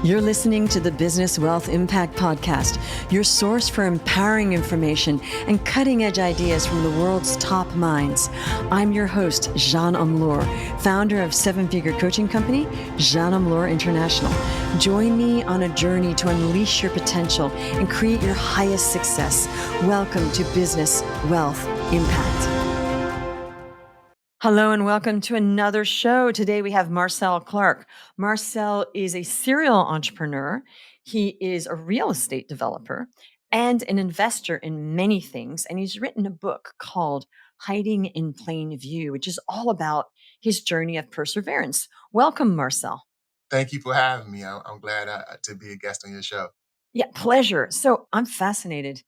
You're listening to the Business Wealth Impact Podcast, your source for empowering information and cutting-edge ideas from the world's top minds. I'm your host, Jeanne Amlour, founder of seven-figure coaching company, Jeanne Amlour International. Join me on a journey to unleash your potential and create your highest success. Welcome to Business Wealth Impact. Hello and welcome to another show. Today we have Marcel Clarke. Marcel is a serial entrepreneur. He is a real estate developer and an investor in many things. And he's written a book called Hiding in Plain View, which is all about his journey of perseverance. Welcome, Marcel. Thank you for having me. I'm glad to be a guest on your show. Yeah, pleasure. So I'm fascinated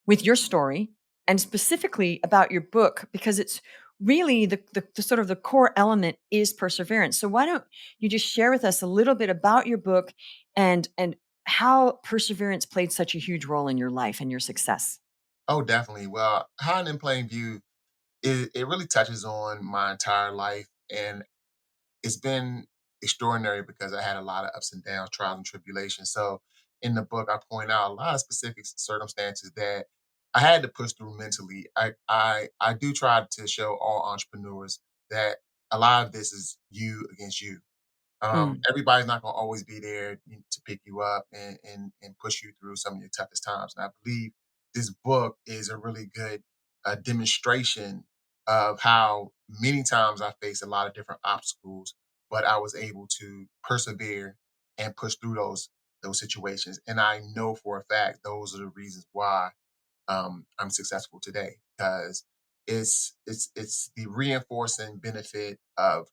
with your story and specifically about your book because it's really the sort of the core element is perseverance. So why don't you just share with us a little bit about your book and how perseverance played such a huge role in your life and your success? Oh, definitely. Well, Hiding in Plain View, it really touches on my entire life, and it's been extraordinary because I had a lot of ups and downs, trials and tribulations. So in the book, I point out a lot of specific circumstances that I had to push through mentally. I do try to show all entrepreneurs that a lot of this is you against you. Mm, Everybody's not going to always be there to pick you up and push you through some of your toughest times. And I believe this book is a really good demonstration of how many times I faced a lot of different obstacles, but I was able to persevere and push through those situations. And I know for a fact those are the reasons why I'm successful today because it's the reinforcing benefit of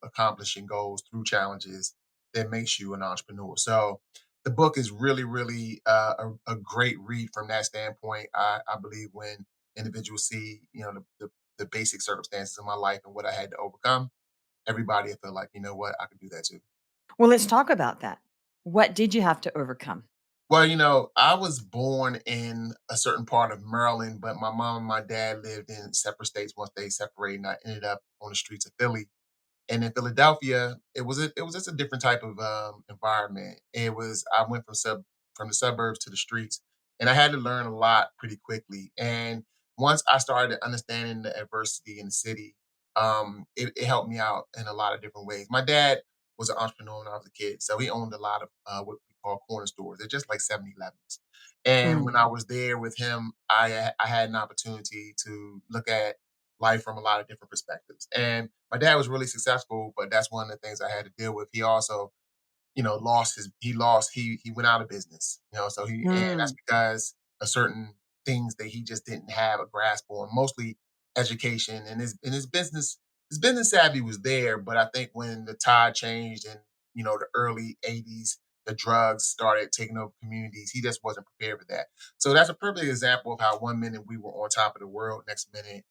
accomplishing goals through challenges that makes you an entrepreneur. So the book is really a great read from that standpoint. I believe when individuals see the basic circumstances of my life and what I had to overcome, everybody will feel like you know what I can do that too. well, let's talk about that. What did you have to overcome? Well, I was born in a certain part of Maryland, but my mom and my dad lived in separate states once they separated, and I ended up on the streets of Philly. And in Philadelphia, it was just a different type of environment. I went from the suburbs to the streets, and I had to learn a lot pretty quickly. And once I started understanding the adversity in the city, it helped me out in a lot of different ways. My dad was an entrepreneur when I was a kid, so he owned a lot of what we call corner stores. They're just like 7-Elevens. And when Mm, I was there with him, I had an opportunity to look at life from a lot of different perspectives. And my dad was really successful, but that's one of the things I had to deal with. He also, he went out of business, so and that's mm, because of certain things that he just didn't have a grasp on, mostly education and his business savvy was there, but I think when the tide changed in, the early 80s, the drugs started taking over communities, he just wasn't prepared for that. So that's a perfect example of how one minute we were on top of the world, next minute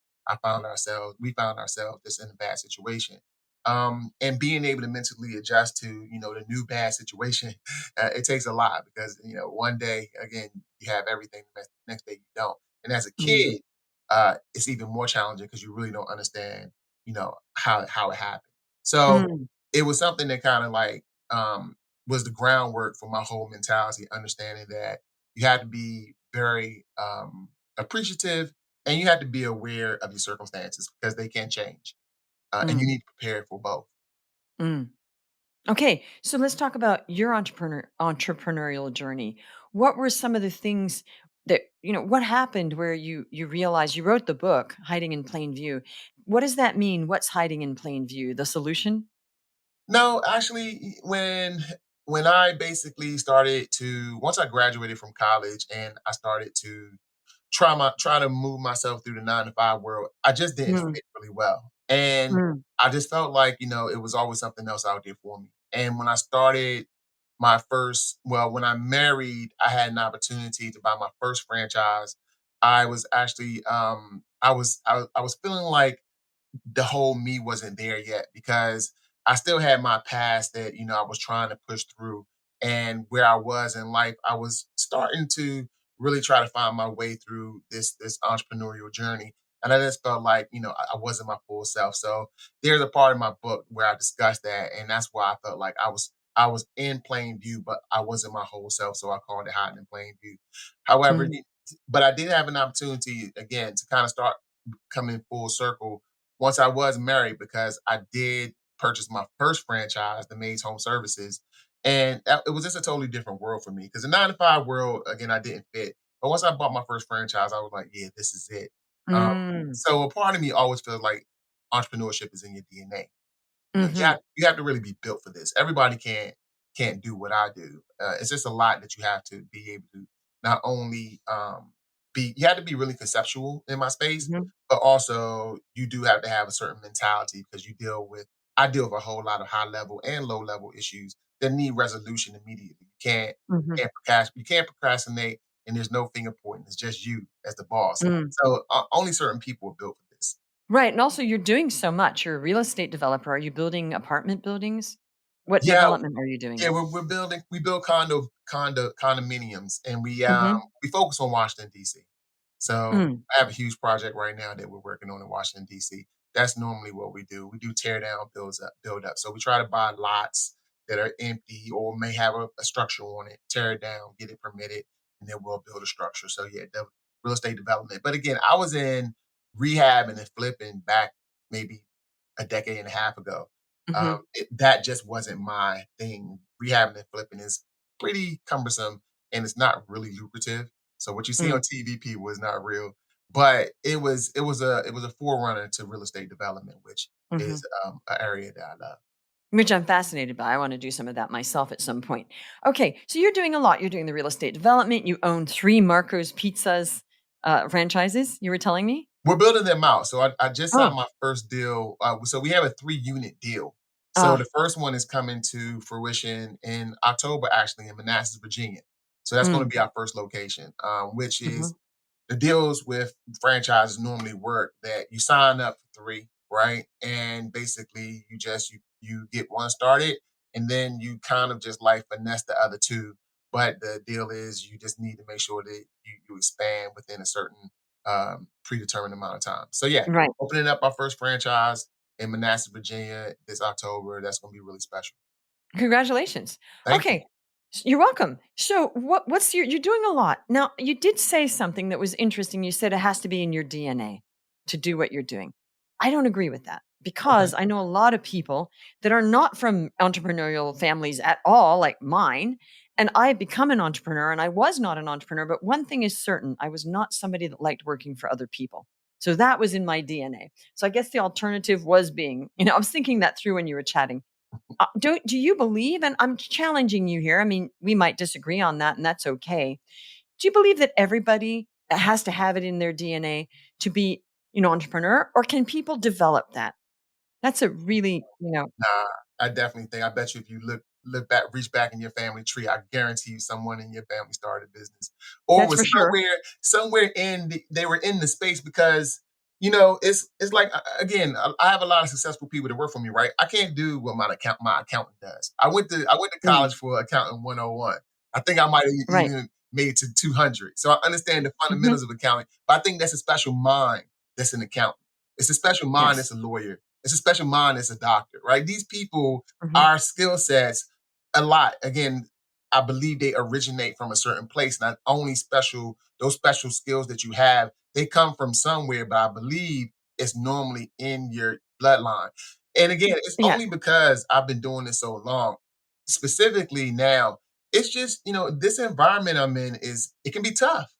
we found ourselves just in a bad situation. And being able to mentally adjust to the new bad situation, it takes a lot because one day again you have everything, the next day you don't. And as a mm, kid, it's even more challenging because you really don't understand how it happened. So mm, it was something that kind of like was the groundwork for my whole mentality, understanding that you had to be very appreciative and you have to be aware of your circumstances because they can change, and you mm, need to prepare for both. mm. Okay, so let's talk about your entrepreneurial journey. What were some of the things that, what happened where you realized you wrote the book Hiding in Plain View? What does that mean? What's hiding in plain view? The solution? No, actually, when I basically started to once I graduated from college and I started to try to move myself through the 9 to 5 world, I just didn't Mm, fit really well. And mm, I just felt like, it was always something else out there for me. And when I started when I married, I had an opportunity to buy my first franchise. I was actually I was feeling like the whole me wasn't there yet because I still had my past that, I was trying to push through. And where I was in life, I was starting to really try to find my way through this entrepreneurial journey. And I just felt like, I wasn't my full self. So there's a part of my book where I discussed that. And that's why I felt like I was I was in plain view, but I wasn't my whole self. So I called it hiding in plain view. However, Mm, but I did have an opportunity again to kind of start coming full circle once I was married because I did purchase my first franchise, the Maids Home Services. And it was just a totally different world for me because the 9 to 5 world, again, I didn't fit. But once I bought my first franchise, I was like, yeah, this is it. Um, mm, so a part of me always feels like entrepreneurship is in your DNA. mhm, You have to really be built for this. Everybody can't do what I do. It's just a lot that you have to be able to not only be. You have to be really conceptual in my space, mhm, but also you do have to have a certain mentality because you deal with. I deal with a whole lot of high level and low level issues that need resolution immediately. mhm, You can't procrastinate, and there's no finger pointing. It's just you as the boss. mm. So only certain people are built for this. Right, and also you're doing so much. You're a real estate developer. Are you building apartment buildings? What Yeah, development are you yeah, doing? we build condominiums, and Mhm, we focus on Washington, DC. So, mm, I have a huge project right now that we're working on in Washington, DC. That's normally what we do. We do tear down, build up. So we try to buy lots that are empty or may have a structure on it, tear it down, get it permitted, and then we'll build a structure. So yeah, real estate development. But again, I was in rehab and then flipping back maybe a decade and a half ago. mhm, That just wasn't my thing. Rehabbing and flipping is pretty cumbersome and it's not really lucrative. So what you see mm, on TVP was not real, but it was a forerunner to real estate development, which mhm. is an area that I love. Which I'm fascinated by. I wanna do some of that myself at some point. Okay, so you're doing a lot. You're doing the real estate development. You own 3 Marco's Pizzas, franchises, you were telling me? We're building them out. So I just signed Oh, my first deal. So we have a 3 unit deal. So the ah, first one is coming to fruition in October, actually in Manassas, Virginia. So that's going to mm, be our first location, which is mhm, the deals with franchises normally work that you sign up for 3, right? And basically you get one started and then you kind of just like finesse the other 2. But the deal is you just need to make sure that you expand within a certain predetermined amount of time. So yeah, right. opening up our first franchise in Manassas, Virginia this October. That's gonna be really special. Congratulations. Thank you. Okay. You're welcome. So what's you're doing a lot. Now, you did say something that was interesting. You said it has to be in your DNA to do what you're doing. I don't agree with that Okay. because I know a lot of people that are not from entrepreneurial families at all, like mine. And I have become an entrepreneur and I was not an entrepreneur. But one thing is certain, I was not somebody that liked working for other people. So that was in my DNA. So I guess the alternative was being, I was thinking that through when you were chatting. Do you believe, and I'm challenging you here, I mean, we might disagree on that, and that's okay. Do you believe that everybody has to have it in their DNA to be, entrepreneur, or can people develop that? That's a really, Nah, I definitely think I bet you if you look back, reach back in your family tree, I guarantee you someone in your family started a business or that's for was sure. somewhere in they were in the space because it's like again, I have a lot of successful people that work for me, right? I can't do what my accountant does. I went to college Mm, for accountant 101. I think I might have right. even made it to 200. So I understand the Mhm. fundamentals of accounting, but I think that's a special mind that's an accountant. It's a special mind Yes. that's a lawyer. It's a special mind as a doctor, right? These people Mhm. are skill sets a lot. Again, I believe they originate from a certain place. Not only those special skills that you have, they come from somewhere, but I believe it's normally in your bloodline. And again, it's Yeah. only because I've been doing this so long. Specifically now, it's just, this environment I'm in it can be tough.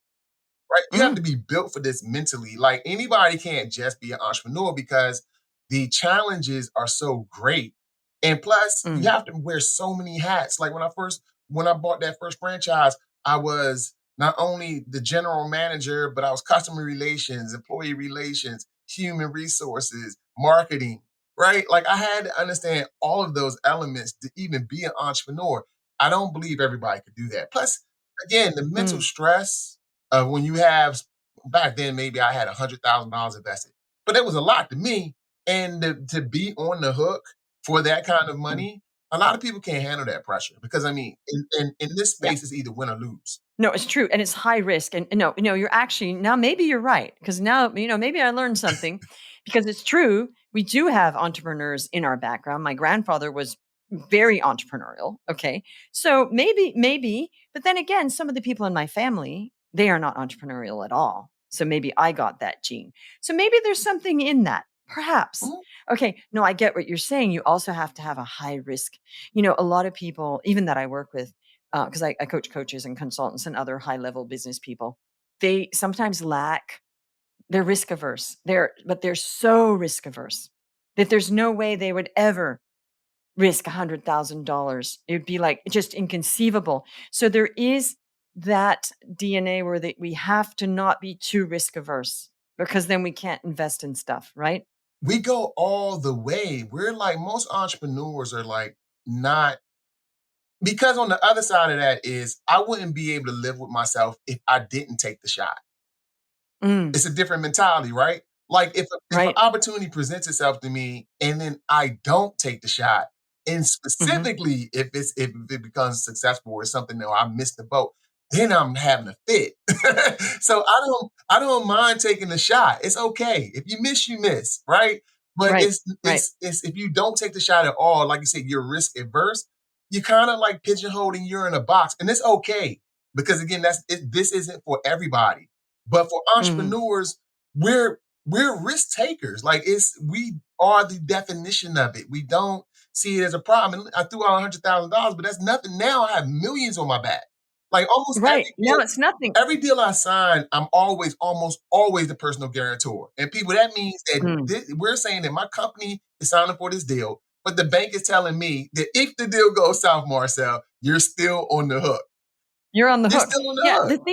Right? You have to Mm, be built for this mentally. Like anybody can't just be an entrepreneur because the challenges are so great. And plus, you mm. have to wear so many hats. Like when I bought that first franchise, I was not only the general manager, but I was customer relations, employee relations, human resources, marketing, right? Like I had to understand all of those elements to even be an entrepreneur. I don't believe everybody could do that. Plus, again, the mental Mm. stress when you have back then maybe I had $100,000 invested, but it was a lot to me. And to be on the hook for that kind of Mm. money, a lot of people can't handle that pressure because I mean, in this Yeah. space, it's either win or lose. No, it's true, and it's high risk, and no, you're actually now maybe you're right because now, maybe I learned something because it's true, we do have entrepreneurs in our background. My grandfather was very entrepreneurial. Okay. So maybe, but then again, some of the people in my family, they are not entrepreneurial at all. So maybe I got that gene. So maybe there's something in that, perhaps. Mhm. Okay. No, I get what you're saying. You also have to have a high risk. A lot of people, even that I work with, because I coach coaches and consultants and other high level business people, they sometimes lack, they're risk averse. But they're so risk averse that there's no way they would ever risk $100,000. It would be like just inconceivable. So there is that DNA where we have to not be too risk averse, because then we can't invest in stuff, right? We go all the way. We're like, most entrepreneurs are like, not, because on the other side of that is, I wouldn't be able to live with myself if I didn't take the shot. Mm, It's a different mentality, right? Like, if an right. opportunity presents itself to me and then I don't take the shot, and Hmm. specifically if it becomes successful or something that I missed the boat, then I'm having a fit. So I don't mind taking the shot. It's okay. If you miss, you miss, right? But Right. Right. it's if you don't take the shot at all, like you said, you're risk adverse. You kind of like pigeonholed and you're in a box, and it's okay, because again, this isn't for everybody. But for Hmm. entrepreneurs, we're risk takers. Like, we are the definition of it. We don't see it as a problem. And I threw out $100,000, but that's nothing. Now I have millions on my back. Like, almost Right. Now it's nothing. every deal I sign, I'm almost always the personal guarantor. And people, that means that Mm. we're saying that my company is signing for this deal, but the bank is telling me that if the deal goes south, Marcel, you're still on the hook. You're on the You're hook. still on the Yeah, hook.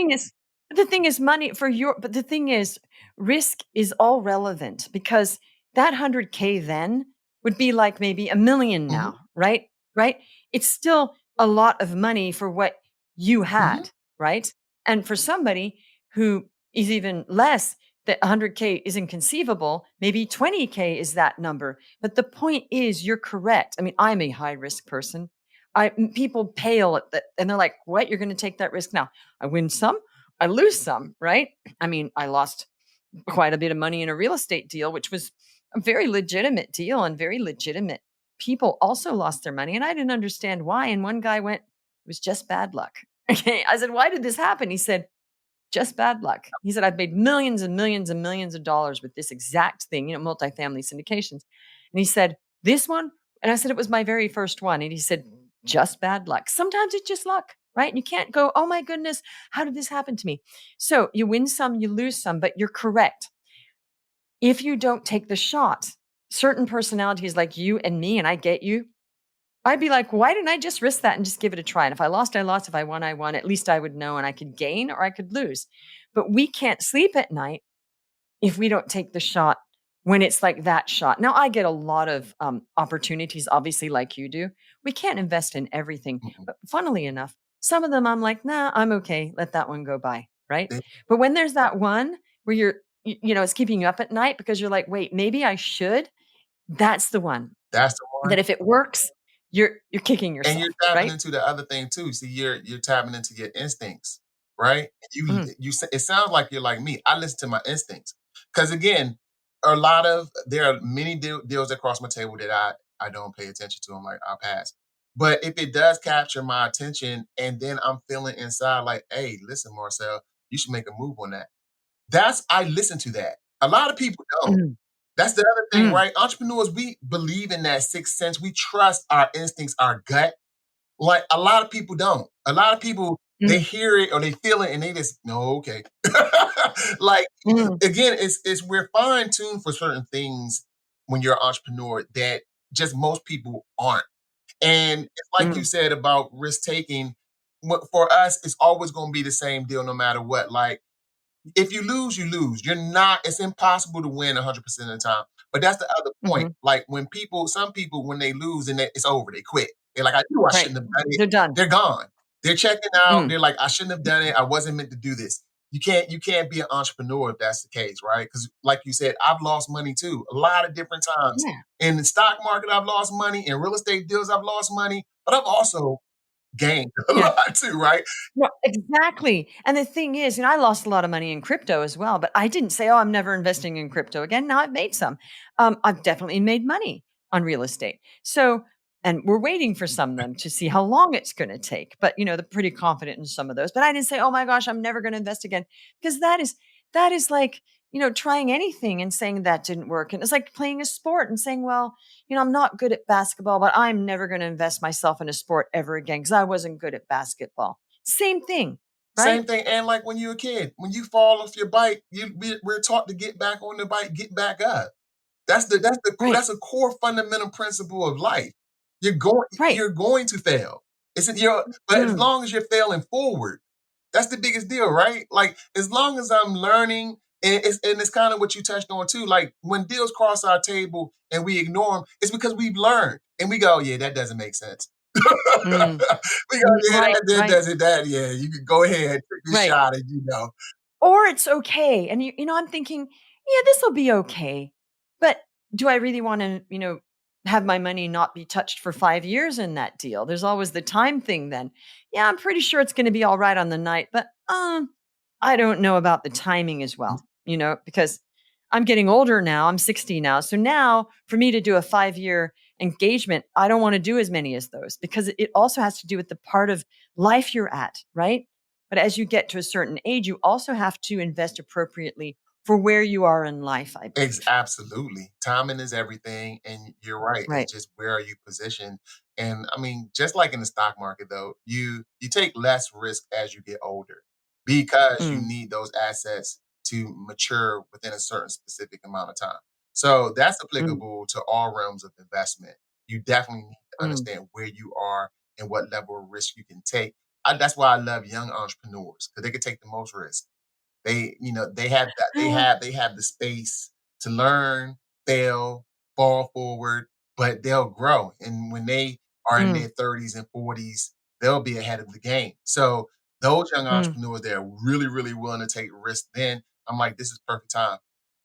the thing is money for your but the thing is, risk is all relevant, because that 100K then would be like maybe 1,000,000 Mhm, now, right? Right? It's still a lot of money for what you mhm. had, right? And for somebody who is even less, that 100K is inconceivable, maybe 20K is that number. But the point is, you're correct. I mean, I'm a high risk person. People pale at that, and they're like, "What? You're going to take that risk now?" I win some, I lose some, right? I mean, I lost quite a bit of money in a real estate deal, which was a very legitimate deal, and very legitimate people also lost their money, and I didn't understand why. And one guy went, "It was just bad luck." Okay, I said, "Why did this happen?" He said, "Just bad luck." He said, "I've made millions and millions and millions of dollars with this exact thing, multifamily syndications." And he said, "This one?" And I said, "It was my very first one." And he said, "Just bad luck." Sometimes it's just luck, right? And you can't go, "Oh my goodness, how did this happen to me?" So you win some, you lose some, but you're correct. If you don't take the shot, certain personalities like you and me, and I get you, I'd be like, "Why didn't I just risk that and just give it a try? And if I lost, I lost. If I won, I won. At least I would know, and I could gain or I could lose." But we can't sleep at night if we don't take the shot when it's like that shot. Now, I get a lot of opportunities, obviously, like you do. We can't invest in everything. Mm-mm. But funnily enough, some of them I'm like, "Nah, I'm okay. Let that one go by." Right. They But when there's that one where it's keeping you up at night because you're like, "Wait, maybe I should," that's the one That's the one. that if it works, you're kicking And you're yourself, tapping right? into the other thing too. See, you're tapping into your instincts, right? Mhm. It sounds like you're like me. I listen to my instincts. Because again, there are many deals that cross my table that I don't pay attention to. I'm like, I'll pass. But if it does capture my attention and then I'm feeling inside like, hey, listen, Marcel, you should make a move on that. I listen to that. A lot of people don't. Mhm. That's the other thing, Mm. right? Entrepreneurs, we believe in that sixth sense. We trust our instincts, our gut. Like, a lot of people don't. A lot of people, they Mm. hear it or they feel it and they just, no, okay. Like, Mm. again, we're fine tuned for certain things when you're an entrepreneur that just most people aren't. And it's like you Mm. said about risk taking. For us, it's always going to be the same deal no matter what. Like, if you lose, you lose. It's impossible to win 100% of the time. But that's the other point. Mhm. Like, some people, when they lose and it's over, they quit. They're like, I knew I Right. shouldn't have done it. They're done. They're gone. They're checking out. Mm. They're like, I shouldn't have done it. I wasn't meant to do this. You can't be an entrepreneur if that's the case, right? Because like you said, I've lost money too, a lot of different times. Yeah. In the stock market, I've lost money. In real estate deals, I've lost money. But I've also gained a Yeah. lot too, right? No, exactly. And the thing is, I lost a lot of money in crypto as well, but I didn't say, "Oh, I'm never investing in crypto again." Now I've made some. I've definitely made money on real estate. So And we're waiting for some of them to see how long it's going to take. But, they're pretty confident in some of those. But I didn't say, oh my gosh, I'm never going to invest again. Because that is like, trying anything and saying that didn't work. And it's like playing a sport and saying, well, I'm not good at basketball, but I'm never going to invest myself in a sport ever again because I wasn't good at basketball. Same thing, right? Same thing, and like when you're a kid, when you fall off your bike, we're taught to get back on the bike, get back up. Right, That's a core fundamental principle of life. You're going right. you're going to fail. But as Mm, long as you're failing forward, that's the biggest deal, right? Like as long as I'm learning, and it's kind of what you touched on too. Like when deals cross our table and we ignore them, it's because we've learned and we go, yeah, that doesn't make sense. We mm, go, yeah, right, that right, doesn't that, yeah, you can go ahead, take this right. shot and you know. Or it's okay. And I'm thinking, yeah, this will be okay. But do I really want to, have my money not be touched for 5 years in that deal? There's always the time thing then. Yeah, I'm pretty sure it's going to be all right on the night, but I don't know about the timing as well, because I'm getting older now. I'm 60 now. So now for me to do a 5-year engagement, I don't want to do as many as those because it also has to do with the part of life you're at, right? But as you get to a certain age, you also have to invest appropriately for where you are in life, I believe. Absolutely. Timing is everything, and you're right. It's Right. just where are you positioned? And I mean, just like in the stock market, though, you take less risk as you get older because you Mm, need those assets to mature within a certain specific amount of time. So that's mm, applicable to all realms of investment. You definitely need to mm, understand where you are and what level of risk you can take. That's why I love young entrepreneurs because they can take the most risk. They have that uh, they have the space to learn, fail, fall forward, but they'll grow. And when they are in mm, their 30s and 40s, they'll be ahead of the game. So those young mm. entrepreneurs that are really, really willing to take risks, then I'm like, this is perfect time.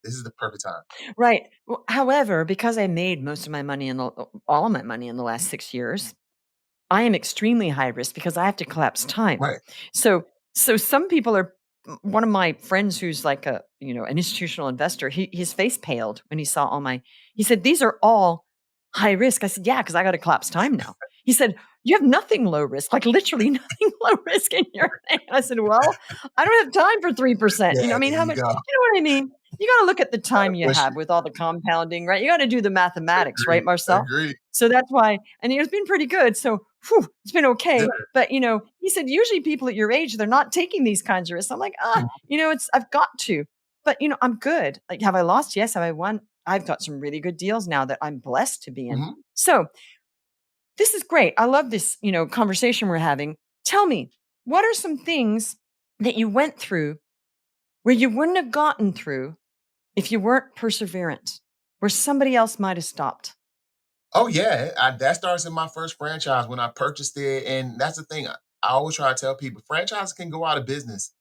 This is the perfect time. Right. However, because I made most of my money all of my money in the last 6 years, I am extremely high risk because I have to collapse time. Right. So so some people are one of my friends who's like an institutional investor, his face paled when he saw all my he said, "These are all high risk." I said, "Yeah, because I got to collapse time now." He said, "You have nothing low risk, like literally nothing low risk in your thing." I said, "Well, I don't have time for 3%." Yeah, I mean, there how you much, go. what I mean? You got to look at the time you Push have it. with all the compounding, right? You got to do the mathematics, right, Agree. Marcel? Agree. So that's why, and it's been pretty good. So whew, it's been Yeah. okay. But he said usually people at your age, they're not taking these kinds of risks. I'm like, it's I've got to. But I'm good. Like, have I lost? Yes. Have I won? I've got some really good deals now that I'm blessed to be in. Mhm. So this is great. I love this, conversation we're having. Tell me, what are some things that you went through where you wouldn't have gotten through if you weren't perseverant, where somebody else might have stopped? Oh yeah, that starts in my first franchise when I purchased it, and that's the thing. I always try to tell people franchises can go out of business.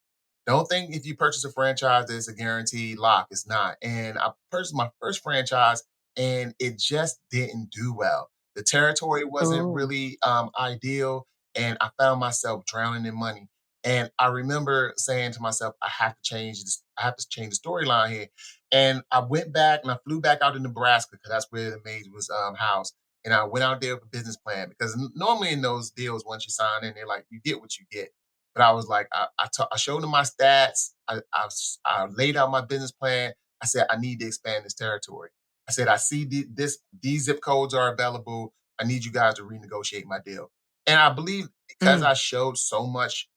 Don't think if you purchase a franchise that it's a guaranteed lock. It's not. And I purchased my first franchise and it just didn't do well. The territory wasn't Oh. really ideal and I found myself drowning in money. And I remember saying to myself, I have to change this. I have to change the storyline here. And I went back and I flew back out to Nebraska because that's where the maze was housed. And I went out there with a business plan because normally in those deals, once you sign in, they're like, you get what you get. But I was like, I showed them my stats. I laid out my business plan. I said, I need to expand this territory. I said, I see these zip codes are available. I need you guys to renegotiate my deal. And I believe because Mm, I showed so much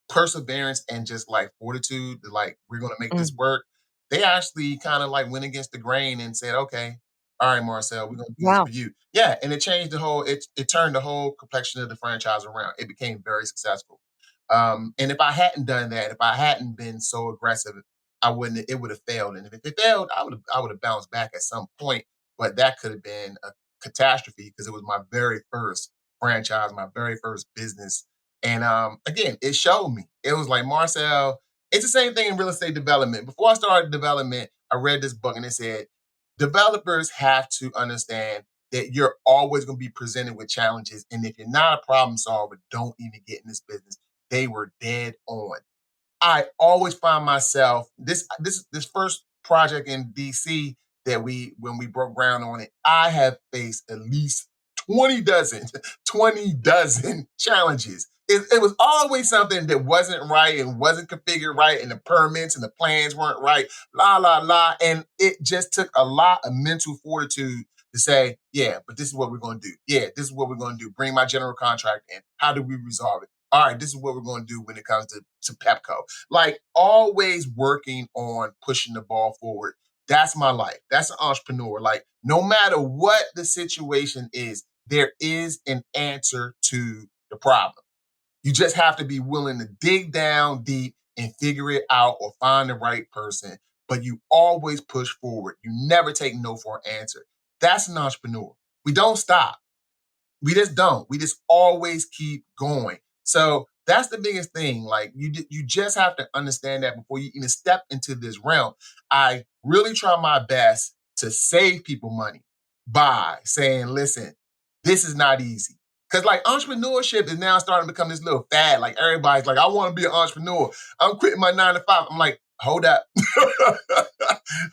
perseverance and just like fortitude, like we're gonna make this mm. work. They actually kind of like went against the grain and said, okay, all right, Marcel, we're gonna do this for Wow. you. Yeah, and it changed it turned the whole complexion of the franchise around. It became very successful. And if I hadn't done that, if I hadn't been so aggressive, I wouldn't it would have failed. And if it failed, I would have bounced back at some point. But that could have been a catastrophe because it was my very first franchise, my very first business and again, it showed me. It was like Marcel. It's the same thing in real estate development. Before I started development, I read this book and it said developers have to understand that you're always going to be presented with challenges, and if you're not a problem solver, don't even get in this business. They were dead on. I always find myself this first project in DC that we when we broke ground on it, I have faced at least 20 dozen, 20 dozen challenges. It was always something that wasn't right and wasn't configured right, and the permits and the plans weren't right, la, la, la. And it just took a lot of mental fortitude to say, yeah, but this is what we're going to do. Yeah, this is what we're going to do. Bring my general contract in. How do we resolve it? All right, this is what we're going to do when it comes to Pepco. Like always working on pushing the ball forward. That's my life. That's an entrepreneur. Like no matter what the situation is, there is an answer to the problem. You just have to be willing to dig down deep and figure it out or find the right person. But you always push forward. You never take no for an answer. That's an entrepreneur. We don't stop. We just don't. We just always keep going. So that's the biggest thing. Like you just have to understand that before you even step into this realm. I really try my best to save people money by saying, listen, this is not easy. Because like entrepreneurship is now starting to become this little fad. Like everybody's like, I want to be an entrepreneur. I'm quitting my 9 to 5. I'm like, hold up.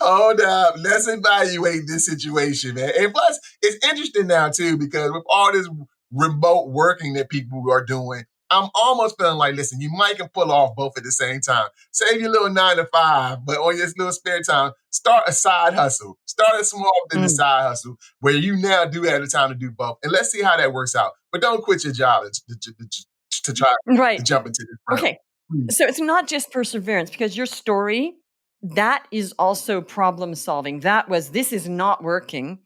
Hold up. Let's evaluate this situation, man. And plus, it's interesting now, too, because with all this remote working that people are doing, I'm almost feeling like, listen, you might can pull off both at the same time. Save your little 9 to 5, but on your little spare time, start a side hustle. Start a small business side hustle where you now do have the time to do both. And let's see how that works out. But don't quit your job to try to Right. jump into this realm. Okay. So it's not just perseverance because your story, that is also problem solving. That was, this is not working.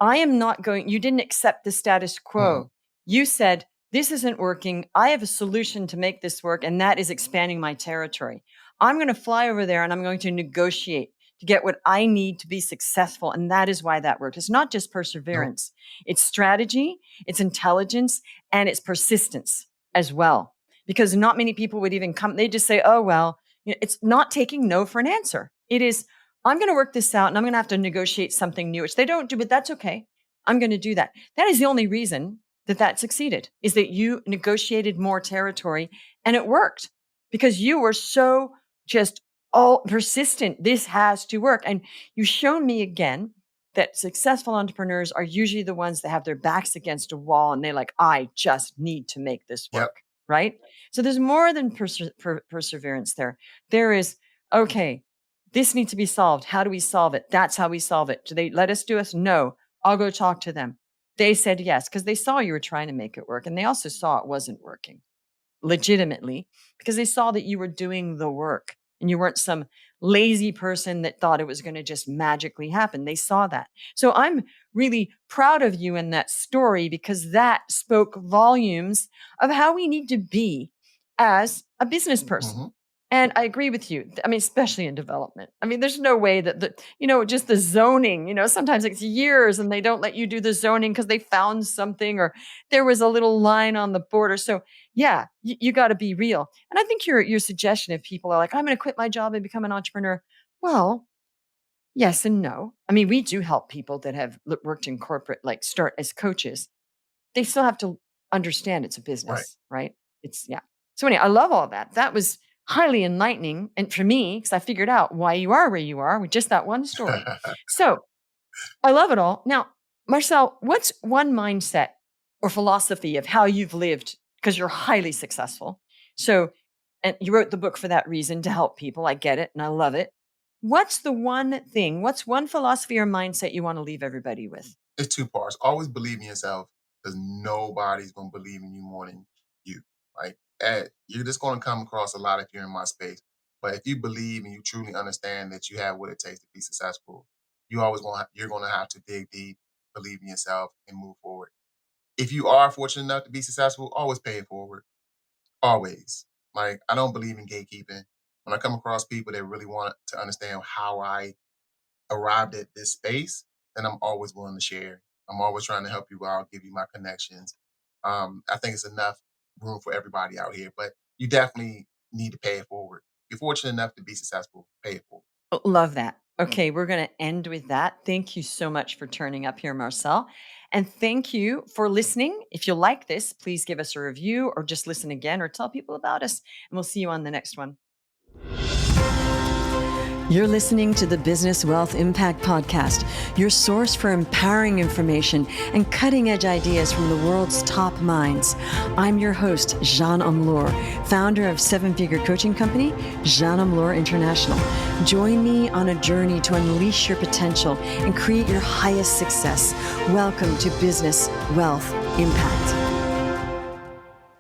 I am not going, you didn't accept the status quo. You said, this isn't working. I have a solution to make this work, and that is expanding my territory. I'm going to fly over there and I'm going to negotiate to get what I need to be successful. And that is why that worked. It's not just perseverance, it's strategy, it's intelligence, and it's persistence as well. Because not many people would even come, they just say, oh, well, you know, it's not taking no for an answer. It is, I'm going to work this out and I'm going to have to negotiate something new, which they don't do, but that's okay. I'm going to do that. That is the only reason that succeeded, is that you negotiated more territory and it worked because you were so just all persistent. This has to work. And you've shown me again that successful entrepreneurs are usually the ones that have their backs against a wall and they're like, I just need to make this work. Yep. Right? So there's more than perseverance there. There is, okay, this needs to be solved. How do we solve it? That's how we solve it. Do they let us do it? No. I'll go talk to them. They said yes, because they saw you were trying to make it work. And they also saw it wasn't working legitimately because they saw that you were doing the work and you weren't some lazy person that thought it was going to just magically happen. They saw that. So I'm really proud of you in that story because that spoke volumes of how we need to be as a business person. And I agree with you. I mean, especially in development. I mean, there's no way that just the zoning, sometimes it's years and they don't let you do the zoning because they found something or there was a little line on the border. So yeah, you got to be real. And I think your suggestion, if people are like, I'm going to quit my job and become an entrepreneur. Well, yes and no. I mean, we do help people that have worked in corporate, like start as coaches. They still have to understand it's a business, right? Yeah. So anyway, I love all that. That was highly enlightening. And for me, because I figured out why you are where you are with just that one story. So I love it all. Now, Marcel, what's one mindset or philosophy of how you've lived? Because you're highly successful. So, and you wrote the book for that reason, to help people. I get it and I love it. What's the one thing, what's one philosophy or mindset you want to leave everybody with? It's two parts. Always believe in yourself because nobody's going to believe in you more than you, right? And you're just going to come across a lot if you're in my space. But if you believe and you truly understand that you have what it takes to be successful, you're going to have to dig deep, believe in yourself, and move forward. If you are fortunate enough to be successful, always pay it forward. Always. Like, I don't believe in gatekeeping. When I come across people that really want to understand how I arrived at this space, then I'm always willing to share. I'm always trying to help you out, give you my connections. I think it's enough room for everybody out here, but you definitely need to pay it forward. If you're fortunate enough to be successful, pay it forward. Love that. Okay, we're going to end with that. Thank you so much for turning up here, Marcel. And thank you for listening. If you like this, please give us a review or just listen again or tell people about us. And we'll see you on the next one. You're listening to the Business Wealth Impact Podcast, your source for empowering information and cutting-edge ideas from the world's top minds. I'm your host, Jean Amlour, founder of seven-figure coaching company, Jean Amlour International. Join me on a journey to unleash your potential and create your highest success. Welcome to Business Wealth Impact.